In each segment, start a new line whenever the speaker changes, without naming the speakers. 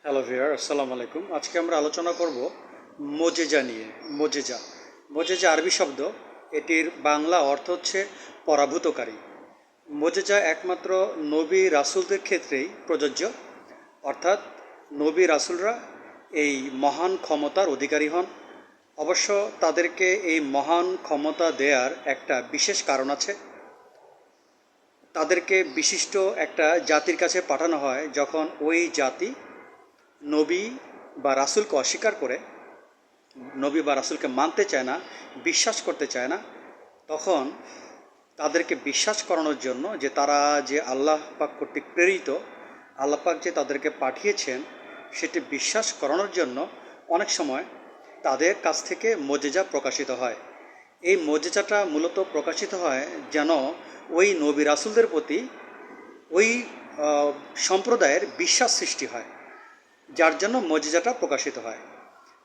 Hello viewer, আসসালামু আলাইকুম। আজকে আমরা আলোচনা করব মোজেজা নিয়ে। মোজেজা মোজেজা আরবি শব্দ। এটির বাংলা অর্থ হচ্ছে পরাভূতকারী। মোজেজা একমাত্র নবী রাসূলদের ক্ষেত্রেই প্রযোজ্য, অর্থাৎ নবী রাসূলরা এই মহান ক্ষমতার অধিকারী হন। অবশ্য তাদেরকে এই মহান ক্ষমতা দেওয়ার একটা বিশেষ কারণ আছে। তাদেরকে বিশিষ্ট একটা জাতির কাছে পাঠানো হয় যখন ওই জাতি নবী বা রাসূলকে অস্বীকার করে, নবী বা রাসূলকে মানতে চায় না, বিশ্বাস করতে চায় না। তখন তাদেরকে বিশ্বাস করানোর জন্য যে তারা যে আল্লাহ পাক কর্তৃক প্রেরিত, আল্লাহ পাক যে তাদেরকে পাঠিয়েছেন, সেটি বিশ্বাস করানোর জন্য অনেক সময় তাদের কাছ থেকে মোজেজা প্রকাশিত হয়। এই মোজেজাটা মূলত প্রকাশিত হয় যেন ওই নবী রাসূলদের প্রতি ওই সম্প্রদায়ের বিশ্বাস সৃষ্টি হয়, যার জন্য মজিজাটা প্রকাশিত হয়।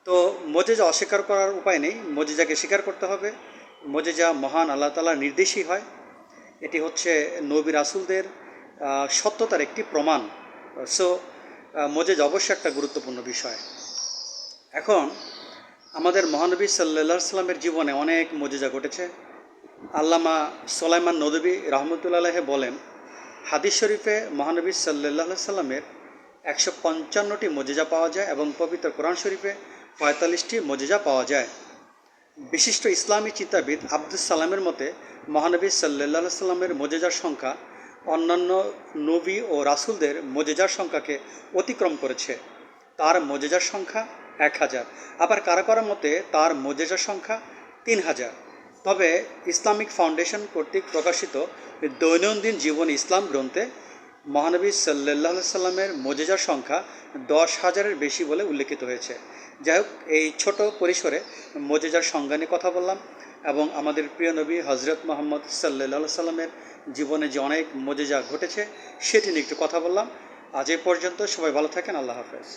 তো মজিজা অস্বীকার করার উপায় নেই, মজিজাকে স্বীকার করতে হবে। মজিজা মহান আল্লাহ তাআলার নির্দেশই হয়। এটি হচ্ছে নবী রাসূলদের সত্যতার একটি প্রমাণ। সো মজিজা অবশ্যই একটা গুরুত্বপূর্ণ বিষয়। এখন আমাদের মহানবী সাল্লাল্লাহু আলাইহি সাল্লামের জীবনে অনেক মজিজা ঘটেছে। আল্লামা সুলাইমান নদভী রাহমাতুল্লাহি আলাইহি বলেন, হাদিস শরীফে মহানবী সাল্লাল্লাহু আলাইহি সাল্লামের 155টি মজিজা পাওয়া যায় এবং পবিত্র কোরআন শরীফে 45টি মজিজা পাওয়া যায়। বিশিষ্ট ইসলামী চিন্তাবিদ আব্দুস সালামের মতে মহানবী সাল্লাল্লাহু আলাইহি সাল্লামের মজিজার সংখ্যা অন্যান্য নবী ও রাসূলদের মজিজার সংখ্যাকে অতিক্রম করেছে। তার মজিজার সংখ্যা 1000। আবার কারো কারো মতে তার মজিজার সংখ্যা 3000। তবে ইসলামিক ফাউন্ডেশন কর্তৃক প্রকাশিত দৈনন্দিন জীবন ইসলাম গ্রন্থে মহানবী সাল্লাল্লাহু আলাইহি সাল্লামের মজিজার সংখ্যা 10,000-এর বেশি বলে উল্লেখিত হয়েছে। যাই হোক, এই ছোট পরিসরে মজিজার সংজ্ঞা নিয়ে কথা বললাম এবং আমাদের প্রিয় নবী হজরত মুহাম্মদ সাল্লাল্লাহু আলাইহি সাল্লামের জীবনে যে অনেক মজিজা ঘটেছে সেটি নিয়ে একটু কথা বললাম। আজ এ পর্যন্ত। সবাই ভালো থাকেন। আল্লাহ হাফেজ।